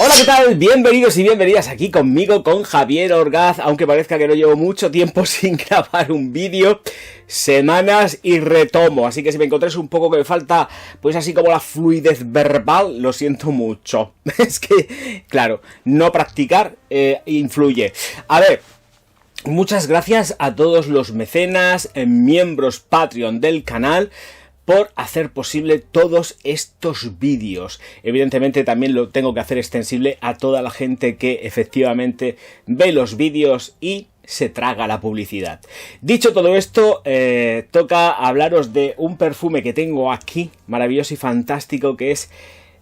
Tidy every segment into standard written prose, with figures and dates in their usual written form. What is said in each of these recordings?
Hola, ¿qué tal? Bienvenidos y bienvenidas aquí conmigo, con Javier Orgaz, aunque parezca que no llevo mucho tiempo sin grabar un vídeo, semanas y retomo, así que si me encontráis un poco que me falta, pues así como la fluidez verbal, lo siento mucho. Es que, claro, no practicar influye. A ver, muchas gracias a todos los mecenas, miembros Patreon del canal, por hacer posible todos estos vídeos. Evidentemente también lo tengo que hacer extensible a toda la gente que efectivamente ve los vídeos y se traga la publicidad. Dicho todo esto, toca hablaros de un perfume que tengo aquí, maravilloso y fantástico, que es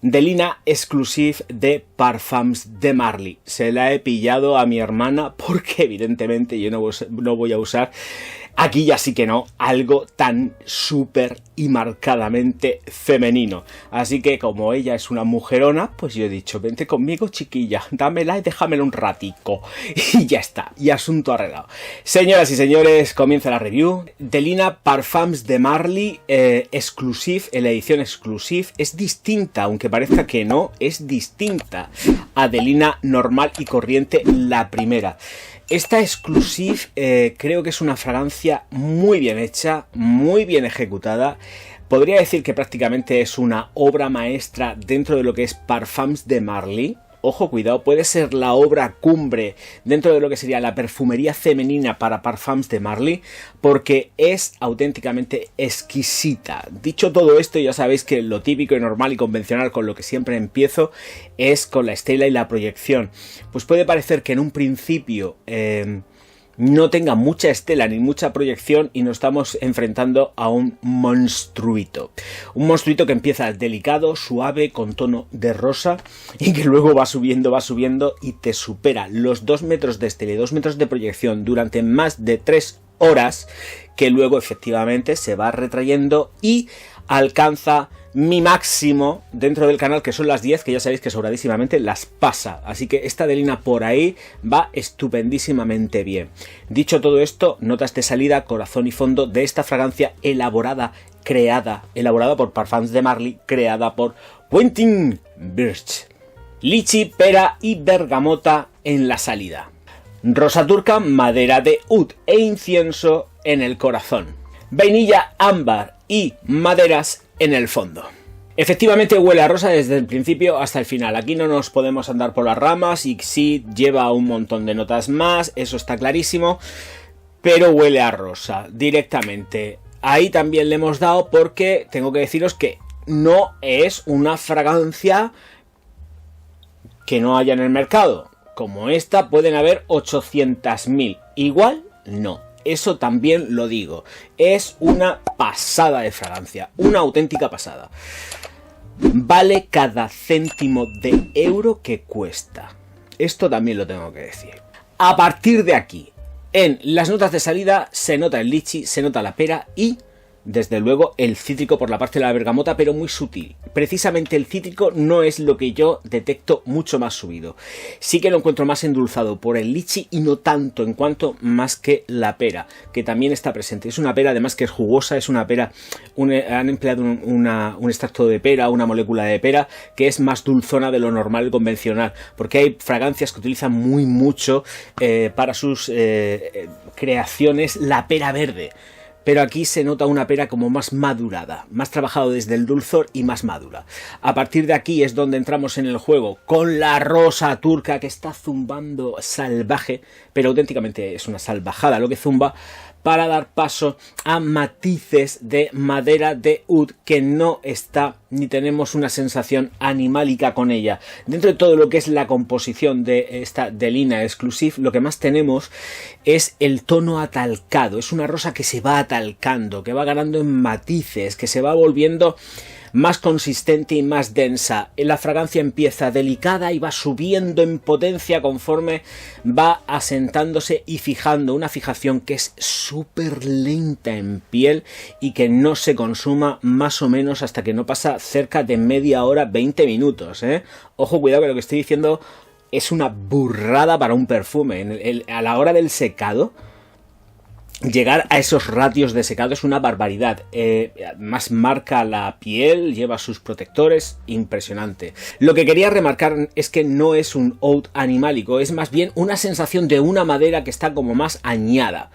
Delina Exclusive de Parfums de Marly. Se la he pillado a mi hermana porque evidentemente yo no voy a usar, aquí ya sí que no, algo tan súper y marcadamente femenino. Así que como ella es una mujerona, pues yo he dicho, vente conmigo chiquilla, dámela y déjamela un ratico. Y ya está, y asunto arreglado. Señoras y señores, comienza la review. Delina Parfums de Marly Exclusive, en la edición Exclusive, es distinta, aunque parezca que no, es distinta a Delina normal y corriente, la primera. Esta Exclusive creo que es una fragancia muy bien hecha, muy bien ejecutada. Podría decir que prácticamente es una obra maestra dentro de lo que es Parfums de Marly. Ojo, cuidado, puede ser la obra cumbre dentro de lo que sería la perfumería femenina para Parfums de Marly, porque es auténticamente exquisita. Dicho todo esto, ya sabéis que lo típico y normal y convencional con lo que siempre empiezo es con la estela y la proyección. Pues puede parecer que en un principio no tenga mucha estela ni mucha proyección y nos estamos enfrentando a un monstruito. Un monstruito que empieza delicado, suave, con tono de rosa y que luego va subiendo y te supera los 2 metros de estela y 2 metros de proyección durante más de 3 horas, que luego efectivamente se va retrayendo y alcanza mi máximo dentro del canal, que son las 10, que ya sabéis que sobradísimamente las pasa. Así que esta Delina por ahí va estupendísimamente bien. Dicho todo esto, notas de salida, corazón y fondo de esta fragancia elaborada por Parfums de Marly, creada por Quentin Birch. Lichi, pera y bergamota en la salida. Rosa turca, madera de oud e incienso en el corazón. Vainilla, ámbar y maderas en el fondo. Efectivamente huele a rosa desde el principio hasta el final. Aquí no nos podemos andar por las ramas y sí lleva un montón de notas más, eso está clarísimo, pero huele a rosa directamente. Ahí también le hemos dado porque tengo que deciros que no es una fragancia que no haya en el mercado. Como esta pueden haber 800.000. Igual no. Eso también lo digo. Es una pasada de fragancia. Una auténtica pasada. Vale cada céntimo de euro que cuesta. Esto también lo tengo que decir. A partir de aquí, en las notas de salida, se nota el lichi, se nota la pera y, desde luego, el cítrico por la parte de la bergamota, pero muy sutil. Precisamente el cítrico no es lo que yo detecto mucho más subido. Sí que lo encuentro más endulzado por el lichi y no tanto en cuanto más que la pera, que también está presente. Es una pera además que es jugosa, es una pera, han empleado un extracto de pera, una molécula de pera, que es más dulzona de lo normal y convencional, porque hay fragancias que utilizan mucho para sus creaciones la pera verde. Pero aquí se nota una pera como más madurada, más trabajado desde el dulzor y más madura. A partir de aquí es donde entramos en el juego con la rosa turca que está zumbando salvaje, pero auténticamente es una salvajada lo que zumba, para dar paso a matices de madera de oud que no está ni tenemos una sensación animálica con ella. Dentro de todo lo que es la composición de esta Delina Exclusive, lo que más tenemos es el tono atalcado. Es una rosa que se va atalcando, que va ganando en matices, que se va volviendo más consistente y más densa. La fragancia empieza delicada y va subiendo en potencia conforme va asentándose y fijando una fijación que es súper lenta en piel y que no se consuma más o menos hasta que no pasa cerca de media hora, 20 minutos. Ojo, cuidado que lo que estoy diciendo es una burrada para un perfume. A la hora del secado, llegar a esos ratios de secado es una barbaridad. Más marca la piel, lleva sus protectores, impresionante. Lo que quería remarcar es que no es un oud animálico, es más bien una sensación de una madera que está como más añada,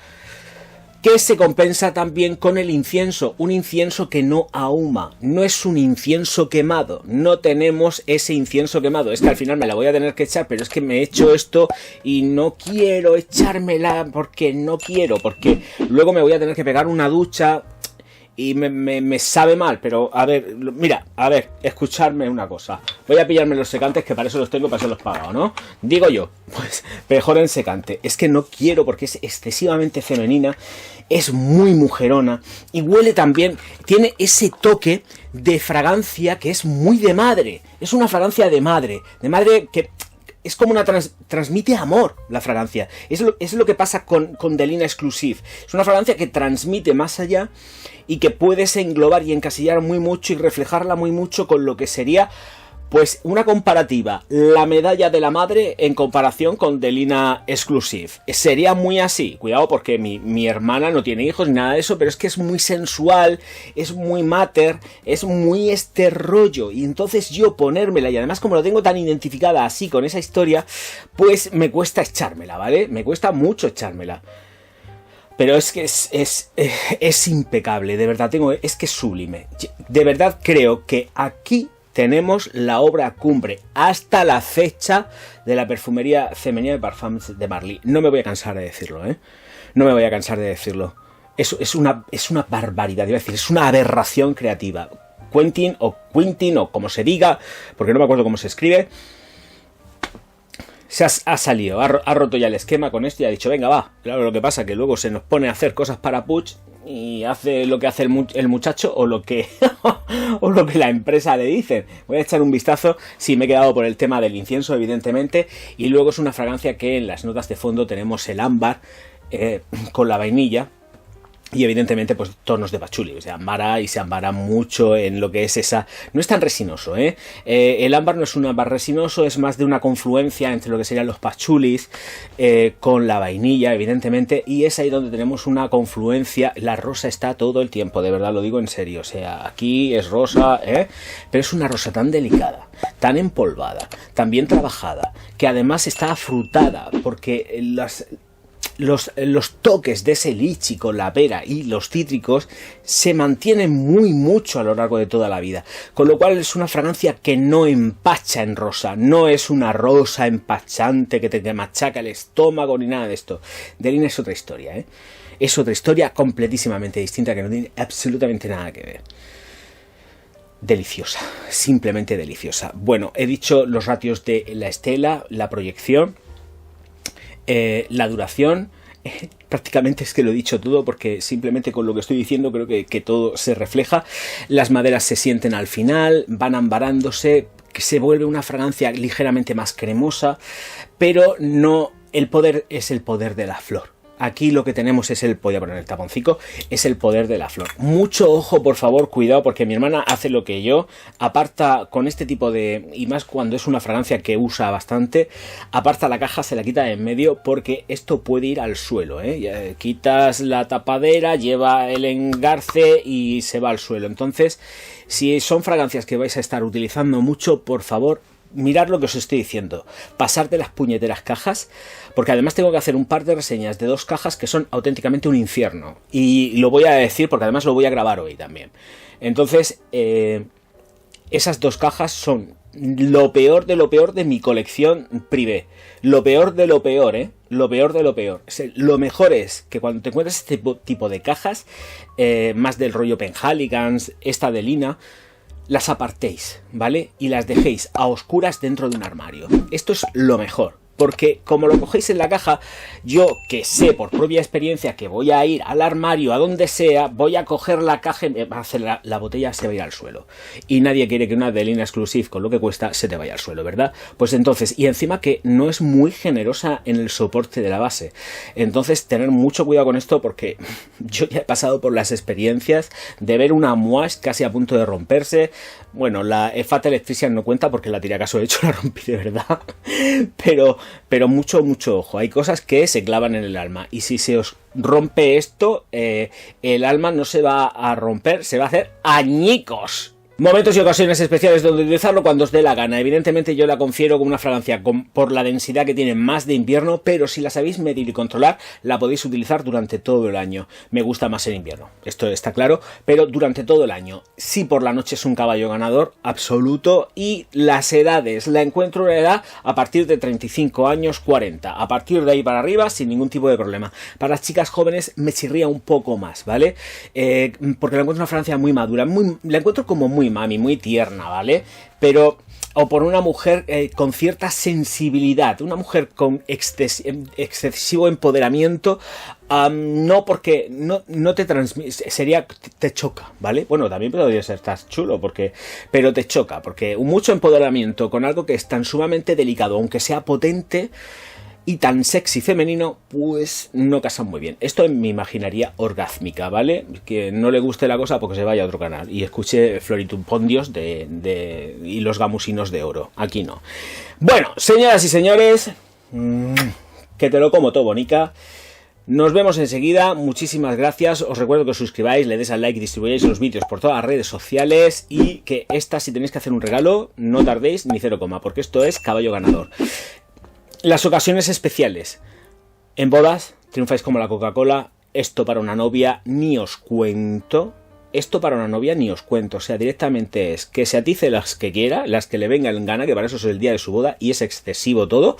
que se compensa también con el incienso, un incienso que no ahuma, no es un incienso quemado, no tenemos ese incienso quemado. Es que al final me la voy a tener que echar, pero es que me he hecho esto y no quiero echármela porque no quiero, porque luego me voy a tener que pegar una ducha y me sabe mal. Pero a ver, mira, a ver, escuchadme una cosa. Voy a pillarme los secantes, que para eso los tengo, para eso los pago, ¿no? Digo yo, pues mejor en secante. Es que no quiero porque es excesivamente femenina, es muy mujerona y huele también, tiene ese toque de fragancia que es muy de madre. Es una fragancia de madre que es como una transmite amor la fragancia. Es lo que pasa con Delina Exclusive. Es una fragancia que transmite más allá y que puedes englobar y encasillar muy mucho y reflejarla muy mucho con lo que sería, pues, una comparativa. La medalla de la madre en comparación con Delina Exclusive. Sería muy así. Cuidado porque mi hermana no tiene hijos ni nada de eso, pero es que es muy sensual, es muy mater, es muy este rollo. Y entonces yo ponérmela, y además como lo tengo tan identificada así con esa historia, pues me cuesta echármela, ¿vale? Me cuesta mucho echármela. Pero es que es impecable, de verdad, es que es sublime. De verdad creo que aquí tenemos la obra cumbre hasta la fecha de la perfumería femenina de Parfums de Marly. No me voy a cansar de decirlo, ¿eh? No me voy a cansar de decirlo. Es una barbaridad, iba a decir, es una aberración creativa. Quentin o como se diga, porque no me acuerdo cómo se escribe, ha salido, ha roto ya el esquema con esto y ha dicho, venga, va. Claro, lo que pasa es que luego se nos pone a hacer cosas para Puig y hace lo que hace el muchacho o lo que la empresa le dice. Voy a echar un vistazo. Sí, me he quedado por el tema del incienso, evidentemente, y luego es una fragancia que en las notas de fondo tenemos el ámbar con la vainilla. Y evidentemente pues tonos de pachuli, o sea, ámbara, y se ambara mucho en lo que es esa... No es tan resinoso, ¿eh? El ámbar no es un ámbar resinoso, es más de una confluencia entre lo que serían los pachulis con la vainilla, evidentemente, y es ahí donde tenemos una confluencia. La rosa está todo el tiempo, de verdad, lo digo en serio, o sea, aquí es rosa, pero es una rosa tan delicada, tan empolvada, tan bien trabajada, que además está afrutada, porque los toques de ese lichi con la pera y los cítricos se mantienen muy mucho a lo largo de toda la vida, con lo cual es una fragancia que no empacha en rosa, no es una rosa empachante que te machaca el estómago ni nada de esto. Delina es otra historia, ¿eh? Es otra historia completísimamente distinta que no tiene absolutamente nada que ver. Deliciosa, simplemente deliciosa. Bueno, he dicho los ratios de la estela, la proyección, la duración, prácticamente es que lo he dicho todo, porque simplemente con lo que estoy diciendo creo que todo se refleja. Las maderas se sienten al final, van ambarándose, que se vuelve una fragancia ligeramente más cremosa, pero no, el poder es el poder de la flor. Aquí lo que tenemos es voy a poner el taponcico, es el poder de la flor. Mucho ojo, por favor, cuidado, porque mi hermana hace lo que yo, aparta con este tipo de, y más cuando es una fragancia que usa bastante, aparta la caja, se la quita de en medio, porque esto puede ir al suelo, ¿eh? Quitas la tapadera, lleva el engarce y se va al suelo. Entonces, si son fragancias que vais a estar utilizando mucho, por favor, mirad lo que os estoy diciendo, pasar de las puñeteras cajas, porque además tengo que hacer un par de reseñas de 2 cajas que son auténticamente un infierno, y lo voy a decir porque además lo voy a grabar hoy también. Entonces, esas 2 cajas son lo peor de mi colección privé, lo peor de lo peor, lo peor de lo peor. Lo mejor es que cuando te encuentres este tipo de cajas, más del rollo Penhaligans, esta de Lina, las apartéis, ¿vale? Y las dejéis a oscuras dentro de un armario. Esto es lo mejor, porque como lo cogéis en la caja, yo que sé por propia experiencia que voy a ir al armario, a donde sea, voy a coger la caja y va a hacer la botella se va a ir al suelo. Y nadie quiere que una Delina Exclusive, con lo que cuesta, se te vaya al suelo, ¿verdad? Pues entonces, y encima que no es muy generosa en el soporte de la base. Entonces, tener mucho cuidado con esto, porque yo ya he pasado por las experiencias de ver una Moash casi a punto de romperse. Bueno, la Fat Electrician no cuenta porque la tiré acaso, de hecho la rompí de verdad. Pero pero mucho ojo. Hay cosas que se clavan en el alma y si se os rompe esto, el alma no se va a romper, se va a hacer añicos. Momentos y ocasiones especiales donde utilizarlo cuando os dé la gana. Evidentemente yo la confiero como una fragancia por la densidad que tiene más de invierno, pero si la sabéis medir y controlar, la podéis utilizar durante todo el año. Me gusta más en invierno, esto está claro, pero durante todo el año. Sí, por la noche es un caballo ganador absoluto y las edades, la encuentro una edad a partir de 35 años, 40. A partir de ahí para arriba, sin ningún tipo de problema. Para las chicas jóvenes me chirría un poco más, ¿vale? Porque la encuentro una fragancia muy madura, la encuentro como muy mami, muy tierna, ¿vale? Pero, o por una mujer con cierta sensibilidad, una mujer con excesivo empoderamiento, no porque no te transmite, te choca, ¿vale? Bueno, también podría ser tan chulo, pero te choca, porque mucho empoderamiento con algo que es tan sumamente delicado, aunque sea potente, y tan sexy femenino, pues no casan muy bien. Esto en mi imaginaría orgásmica, ¿vale? Que no le guste la cosa porque se vaya a otro canal y escuche Floritunpondios y los gamusinos de oro. Aquí no. Bueno, señoras y señores, que te lo como todo, bonica. Nos vemos enseguida, muchísimas gracias, os recuerdo que os suscribáis, le deis al like y distribuyáis los vídeos por todas las redes sociales y que si tenéis que hacer un regalo, no tardéis ni 0, porque esto es caballo ganador. Las ocasiones especiales. En bodas, triunfáis como la Coca-Cola. Esto para una novia, ni os cuento. Esto para una novia, ni os cuento. O sea, directamente es que se atice las que quiera, las que le venga en gana, que para eso es el día de su boda y es excesivo todo.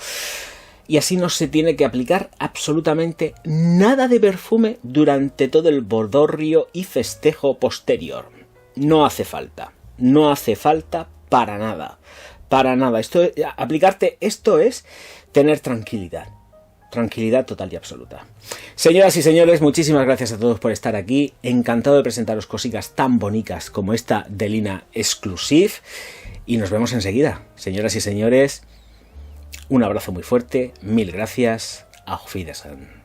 Y así no se tiene que aplicar absolutamente nada de perfume durante todo el bodorrio y festejo posterior. No hace falta. No hace falta para nada. Para nada. Aplicarte esto es tener tranquilidad. Tranquilidad total y absoluta. Señoras y señores, muchísimas gracias a todos por estar aquí. Encantado de presentaros cositas tan bonitas como esta de Lina Exclusive. Y nos vemos enseguida. Señoras y señores, un abrazo muy fuerte. Mil gracias. Auf Wiedersehen.